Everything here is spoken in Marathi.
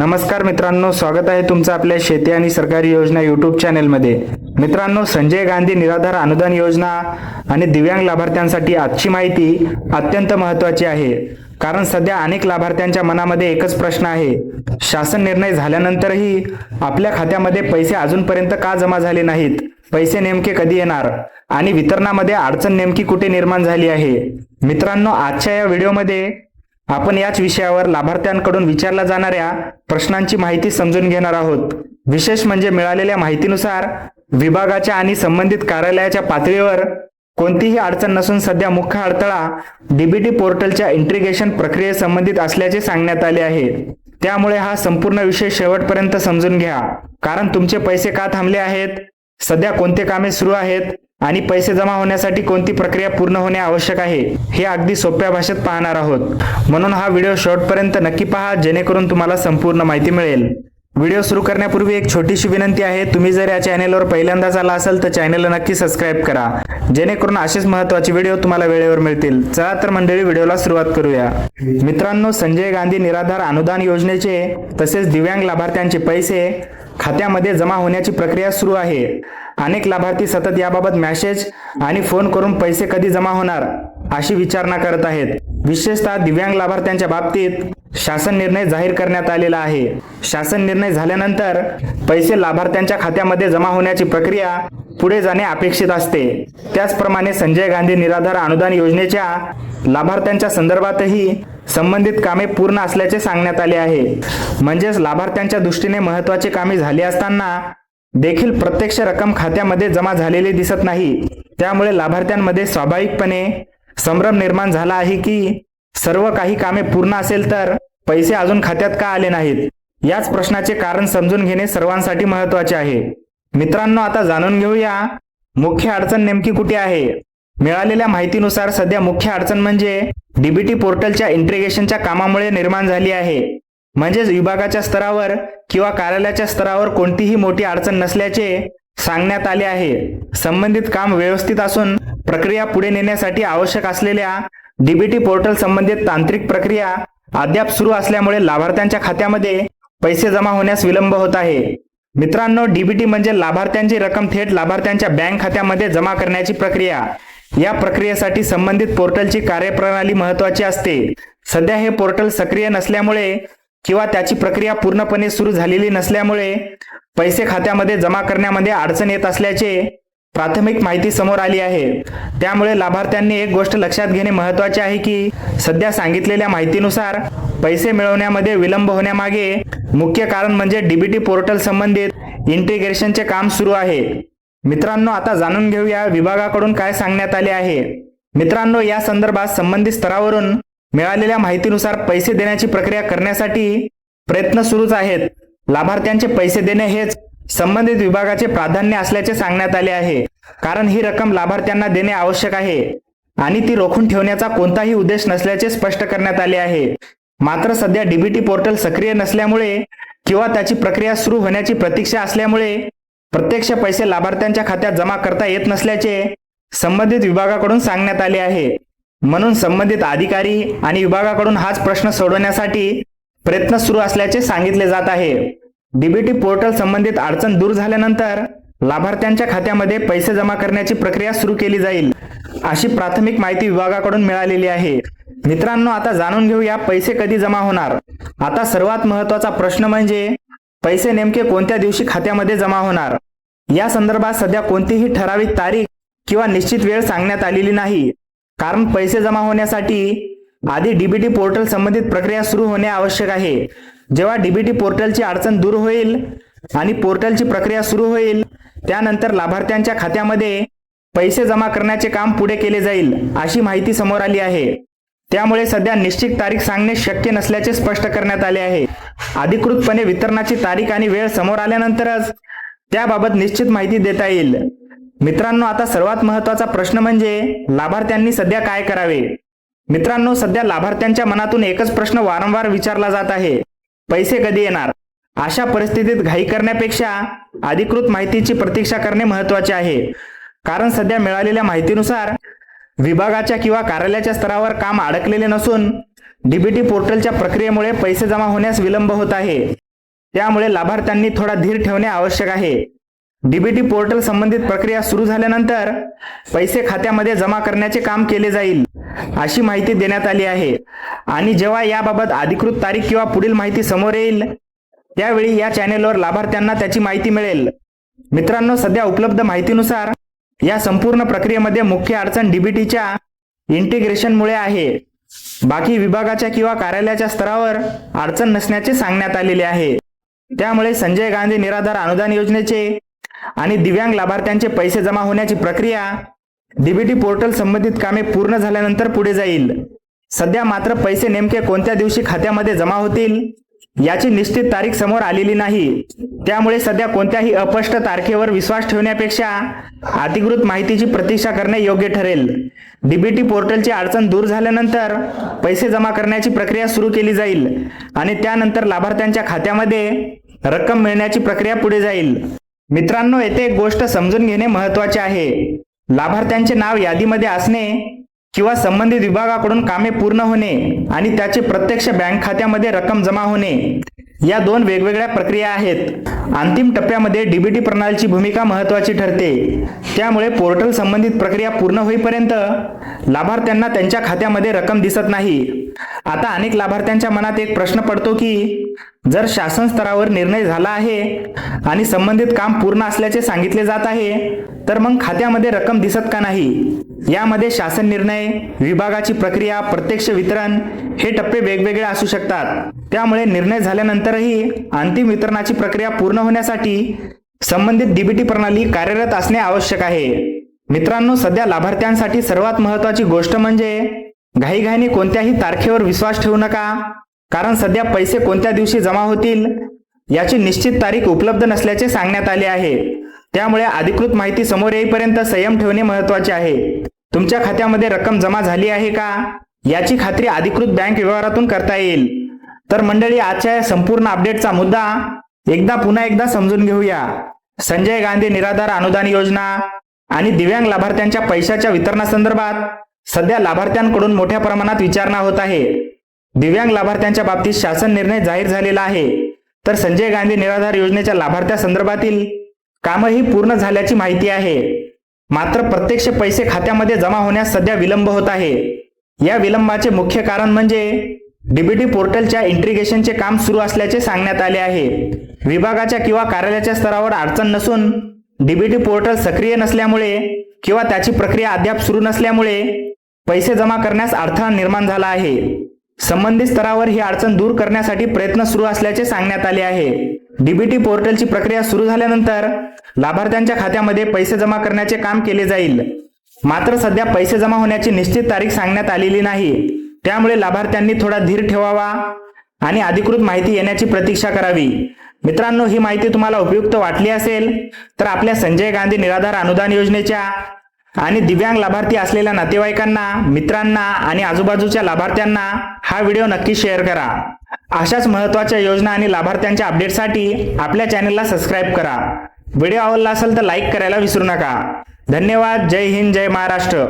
नमस्कार मित्रांनो, स्वागत आहे तुमचं आपल्या शेती आणि सरकारी योजना यूट्यूब चॅनेलमध्ये। मित्रांनो, संजय गांधी निराधार अनुदान योजना आणि दिव्यांग लाभार्थ्यांसाठी आजची माहिती अत्यंत महत्त्वाची आहे। कारण सध्या अनेक लाभार्थ्यांच्या मनामध्ये एकच प्रश्न आहे, शासन निर्णय झाल्यानंतरही आपल्या खात्यामध्ये पैसे अजूनपर्यंत का जमा झाले नाहीत, पैसे नेमके कधी येणार आणि वितरणामध्ये अडचण नेमकी कुठे निर्माण झाली आहे। मित्रांनो, आजच्या या व्हिडिओमध्ये आपण याच विषयावर लाभार्थ्यांकडून विचारल्या जाणाऱ्या प्रश्नांची माहिती समजून घेणार आहोत। विशेष म्हणजे मिळालेल्या माहितीनुसार विभागाच्या आणि संबंधित कार्यालयाच्या पातळीवर कोणतीही अडचण नसून सध्या मुख्य अडथळा डीबीटी पोर्टलच्या इंटिग्रेशन प्रक्रियेसंबंधित असल्याचे सांगण्यात आले आहे। त्यामुळे हा संपूर्ण विषय शेवटपर्यंत समजून घ्या, कारण तुमचे पैसे का थांबले आहेत, सध्या कोणते कामे सुरू आहेत आणि पैसे जमा होण्यासाठी कोणती प्रक्रिया पूर्ण होणे आवश्यक आहे हे अगदी सोप्या भाषेत पाहणार आहोत। म्हणून हा व्हिडिओ शेवटपर्यंत नक्की पहा, जेणेकरून तुम्हाला संपूर्ण माहिती मिळेल। व्हिडिओ सुरू करण्यापूर्वी एक छोटीशी विनंती आहे, तुम्ही जर या चॅनेलवर पहिल्यांदाच आला असाल तर चॅनेलला नक्की सबस्क्राइब करा, जेणेकरून असेच महत्त्वाचे व्हिडिओ तुम्हाला वेळेवर मिळतील। चला तर मंडळी, व्हिडिओला सुरुवात करूया। मित्रांनो, संजय गांधी निराधार अनुदान योजनेचे तसेच दिव्यांग लाभार्थ्यांचे पैसे खात्यामध्ये जमा होण्याची प्रक्रिया सुरू आहे। अनेक लाभार्थी सतत याबाबत मेसेज आणि फोन करून पैसे कधी जमा होणार अशी विचारणा करत आहेत। विशेषतः दिव्यांग लाभार्थ्यांच्या बाबतीत शासन निर्णय जाहीर करण्यात आलेला आहे। शासन निर्णय झाल्यानंतर पैसे लाभार्थ्यांच्या खात्यामध्ये जमा होण्याची प्रक्रिया पुढे जाणे अपेक्षित असते। त्याचप्रमाणे संजय गांधी निराधार अनुदान योजनेच्या लाभार्थ्यांच्या संदर्भातही संबंधित कामे पूर्ण असल्याचे सांगण्यात आले आहे। म्हणजेच लाभार्थ्यांच्या दृष्टीने महत्त्वाची कामे झाली असताना देखील प्रत्यक्ष रक्कम खात्यामध्ये जमा झालेली दिसत नाही। त्यामुळे लाभार्थ्यांमध्ये स्वाभाविकपणे संभ्रम निर्माण झाला आहे की सर्व काही कामे पूर्ण असेल तर पैसे अजून खात्यात का आले नाहीत। याच प्रश्नाचे कारण समजून घेणे सर्वांसाठी महत्त्वाचे आहे। मित्रांनो, आता जाणून घेऊया मुख्य अडचण नेमकी कुठे आहे। मिळालेल्या माहितीनुसार सध्या मुख्य अडचण म्हणजे डीबीटी पोर्टलच्या इंटिग्रेशनच्या कामामुळे निर्माण झाली आहे। म्हणजेच विभागाच्या स्तरावर किंवा कार्यालयाच्या स्तरावर कोणतीही मोठी अडचण नसल्याचे सांगण्यात आले आहे। संबंधित काम व्यवस्थित असून प्रक्रिया पुढे नेण्यासाठी आवश्यक असलेल्या डीबीटी पोर्टल संबंधित तांत्रिक प्रक्रिया अद्याप सुरू असल्यामुळे लाभार्थ्यांच्या खात्यामध्ये पैसे जमा होण्यास विलंब होत आहे। मित्रांनो, डीबीटी म्हणजे लाभार्थ्यांची रक्कम थेट लाभार्थ्यांच्या बँक खात्यामध्ये जमा करण्याची प्रक्रिया। या प्रक्रियेसाठी संबंधित पोर्टलची कार्यप्रणाली महत्त्वाची असते। सध्या हे पोर्टल सक्रिय नसल्यामुळे किंवा त्याची प्रक्रिया पूर्णपणे सुरू झालेली नसल्यामुळे पैसे खात्यामध्ये जमा करण्यामध्ये अडचण येत असल्याचे प्राथमिक माहिती समोर आली आहे। त्यामुळे लाभार्थ्यांनी एक गोष्ट लक्षात घेणे महत्त्वाचे आहे की सध्या सांगितलेल्या माहितीनुसार पैसे मिळवण्यामध्ये विलंब होण्यामागे मुख्य कारण म्हणजे डीबीटी पोर्टल संबंधित इंटिग्रेशनचे काम सुरू आहे। मित्रांनो, आता जाणून घेऊया विभागाकडून काय सांगण्यात आले आहे। मित्रांनो, या संदर्भात संबंधित स्तरावरून मिळालेल्या माहितीनुसार पैसे देण्याची प्रक्रिया करण्यासाठी प्रयत्न सुरूच आहेत। लाभार्थ्यांचे पैसे देणे हेच संबंधित विभागाचे प्राधान्य असल्याचे सांगण्यात आले आहे, कारण ही रक्कम लाभार्थ्यांना देणे आवश्यक आहे आणि ती रोखून ठेवण्याचा कोणताही उद्देश नसल्याचे स्पष्ट करण्यात आले आहे। मात्र सध्या डीबीटी पोर्टल सक्रिय नसल्यामुळे किंवा त्याची प्रक्रिया सुरू होण्याची प्रतीक्षा असल्यामुळे प्रत्यक्ष पैसे लाभार्थ्यांच्या खात्यात जमा करता येत नसल्याचे संबंधित विभागाकडून सांगण्यात आले आहे। म्हणून संबंधित अधिकारी आणि विभागाकडून हाच प्रश्न सोडवण्यासाठी प्रयत्न सुरू असल्याचे सांगितले जात आहे। डीबीटी पोर्टल संबंधित अडचण दूर झाल्यानंतर लाभार्थ्यांच्या खात्यामध्ये पैसे जमा करण्याची प्रक्रिया सुरू केली जाईल, अशी प्राथमिक माहिती विभागाकडून मिळालेली आहे। मित्रांनो, आता जाणून घेऊया पैसे कधी जमा होणार। आता सर्वात महत्त्वाचा प्रश्न म्हणजे पैसे नेमके कोणत्या दिवशी खात्यामध्ये जमा होणार। या संदर्भात सध्या कोणतीही ठराविक तारीख किंवा निश्चित वेळ सांगण्यात आलेली नाही, कारण पैसे जमा होण्यासाठी आधी डीबीटी पोर्टल संबंधित प्रक्रिया सुरू होणे आवश्यक आहे। जेव्हा डीबीटी पोर्टलची अडचण दूर होईल आणि पोर्टलची प्रक्रिया सुरू होईल, त्यानंतर लाभार्थ्यांच्या खात्यामध्ये पैसे जमा करण्याचे काम पुढे केले जाईल, अशी माहिती समोर आली आहे। त्यामुळे सध्या निश्चित तारीख सांगणे शक्य नसल्याचे स्पष्ट करण्यात आले आहे। अधिकृतपणे वितरणाची तारीख आणि वेळ समोर आल्यानंतरच त्याबाबत निश्चित माहिती देता येईल। मित्रांनो, आता सर्वात महत्त्वाचा प्रश्न म्हणजे लाभार्थ्यांनी सध्या काय करावे। मित्रांनो, सध्या लाभार्थ्यांच्या मनातून एकच प्रश्न वारंवार विचारला जात आहे, पैसे कधी येणार। अशा परिस्थितीत घाई करण्यापेक्षा अधिकृत माहितीची प्रतीक्षा करणे महत्त्वाचे आहे, कारण सध्या मिळालेल्या माहितीनुसार विभागाच्या किंवा कार्यालयाच्या स्तरावर काम अडकलेले नसून डीबीटी पोर्टलच्या प्रक्रियेमुळे पैसे जमा होण्यास विलंब होत आहे। त्यामुळे लाभार्थ्यांनी थोडा धीर ठेवणे आवश्यक आहे. डीबीटी पोर्टल संबंधित प्रक्रिया सुरू झाल्यानंतर पैसे खात्यामध्ये जमा करण्याचे काम केले जाईल अशी माहिती देण्यात आली आहे. आणि जेव्हा याबाबत अधिकृत तारीख किंवा पुढील माहिती समोर येईल त्यावेळी या चॅनेलवर लाभार्थ्यांना त्याची माहिती मिळेल. मित्रांनो, सध्या उपलब्ध माहितीनुसार या संपूर्ण प्रक्रियेमध्ये मुख्य अडचण डीबीटीच्या इंटिग्रेशनमुळे आहे. बाकी विभागाच्या किंवा कार्यालयाच्या स्तरावर अडचण नसण्याचे सांगण्यात आलेले आहे. त्यामुळे संजय गांधी निराधार अनुदान योजनेचे आणि दिव्यांग लाभार्थ्यांचे पैसे जमा होण्याची प्रक्रिया डीबीटी पोर्टल संबंधित कामे पूर्ण झाल्यानंतर पुढे जाईल. सध्या मात्र पैसे नेमके कोणत्या दिवशी खात्यामध्ये जमा होतील याची निश्चित तारीख समोर आलेली नाही. त्यामुळे सध्या कोणत्याही अस्पष्ट तारखेवर विश्वास ठेवण्यापेक्षा अधिकृत माहितीची प्रतीक्षा करणे योग्य ठरेल. डीबीटी पोर्टलची अडचण दूर झाल्यानंतर पैसे जमा करण्याची प्रक्रिया सुरू केली जाईल आणि त्यानंतर लाभार्थ्यांच्या खात्यामध्ये रक्कम मिळण्याची प्रक्रिया पुढे जाईल. मित्रांनो, येथे एक गोष्ट समजून घेणे महत्त्वाचे आहे. लाभार्थ्यांचे नाव यादीमध्ये असणे किंवा संबंधित विभागाकडून कामे पूर्ण होणे आणि त्याचे प्रत्यक्ष बँक खात्यामध्ये रक्कम जमा होणे या दोन वेगवेगळ्या प्रक्रिया आहेत. अंतिम टप्प्यामध्ये डीबीटी प्रणालीची भूमिका महत्त्वाची ठरते. त्यामुळे पोर्टल संबंधित प्रक्रिया पूर्ण होईपर्यंत लाभार्थ्यांना त्यांच्या खात्यामध्ये रक्कम दिसत नाही. आता अनेक लाभार्थ्यांच्या मनात एक प्रश्न पडतो की जर शासन स्तरावर निर्णय झाला आहे आणि संबंधित काम पूर्ण असल्याचे सांगितले जात आहे तर मग खात्यामध्ये रक्कम दिसत का नाही. यामध्ये शासन निर्णय, विभागाची प्रक्रिया, प्रत्यक्ष वितरण हे टप्पे वेगवेगळे असू शकतात. त्यामुळे निर्णय झाल्यानंतरही अंतिम वितरणाची प्रक्रिया पूर्ण होण्यासाठी संबंधित डीबीटी प्रणाली कार्यरत असणे आवश्यक आहे. मित्रांनो, सध्या लाभार्थ्यांसाठी सर्वात महत्त्वाची गोष्ट म्हणजे घाईघाईने कोणत्याही तारखेवर विश्वास ठेवू नका. कारण सध्या पैसे कोणत्या दिवशी जमा होतील याची निश्चित तारीख उपलब्ध नसल्याचे सांगण्यात आले आहे. त्यामुळे अधिकृत माहिती समोर येईपर्यंत संयम ठेवणे महत्त्वाचे आहे. तुमच्या खात्यामध्ये रक्कम जमा झाली आहे का याची खात्री अधिकृत बँक व्यवहारातून करता येईल. तर मंडळी, आजच्या या संपूर्ण अपडेटचा मुद्दा पुन्हा एकदा समजून घेऊया. संजय गांधी निराधार अनुदान योजना आणि दिव्यांग लाभार्थ्यांच्या पैशाच्या वितरणासंदर्भात सध्या लाभार्थ्यांकडून मोठ्या प्रमाणात विचारणा होत आहे. दिव्यांग लाभार्थ्यांच्या बाबतीत शासन निर्णय जाहीर झालेला आहे तर संजय गांधी निराधार योजनेच्या लाभार्थ्यांसंदर्भातील कामही पूर्ण झाल्याची माहिती आहे. मात्र प्रत्यक्ष पैसे खात्यामध्ये जमा होण्यास सध्या विलंब होत आहे. या विलंबाचे मुख्य कारण म्हणजे डीबीटी पोर्टलच्या इंटिग्रेशनचे काम सुरू असल्याचे सांगण्यात आले आहे. विभागाच्या किंवा कार्यालयाच्या स्तरावर अडचण नसून डीबीटी पोर्टल सक्रिय नसल्यामुळे किंवा त्याची प्रक्रिया अद्याप सुरू नसल्यामुळे पैसे जमा करण्यास अडथळा निर्माण झाला आहे. संबंधित स्तरावर ही अडचण दूर करण्यासाठी प्रयत्न सुरू असल्याचे सांगण्यात आले आहे. डीबीटी पोर्टलची प्रक्रिया सुरू झाल्यानंतर लाभार्थ्यांच्या खात्यामध्ये पैसे जमा करण्याचे काम केले जाईल. मात्र सध्या पैसे जमा होण्याची निश्चित तारीख सांगण्यात आलेली नाही. त्यामुळे लाभार्थ्यांनी थोडा धीर ठेवावा आणि अधिकृत माहिती येण्याची प्रतीक्षा करावी. मित्रांनो, ही माहिती तुम्हाला उपयुक्त वाटली असेल तर आपल्या संजय गांधी निराधार अनुदान योजनेच्या आणि दिव्यांग लाभार्थी असलेल्या नातेवाईकांना, मित्रांना आणि आजूबाजूच्या लाभार्थ्यांना हा व्हिडिओ नक्की शेअर करा. अशाच महत्त्वाच्या योजना आणि लाभार्थ्यांच्या अपडेटसाठी आपल्या चॅनलला सबस्क्राईब करा. व्हिडिओ आवडला असेल तर लाईक करायला विसरू नका. धन्यवाद. जय हिंद, जय महाराष्ट्र.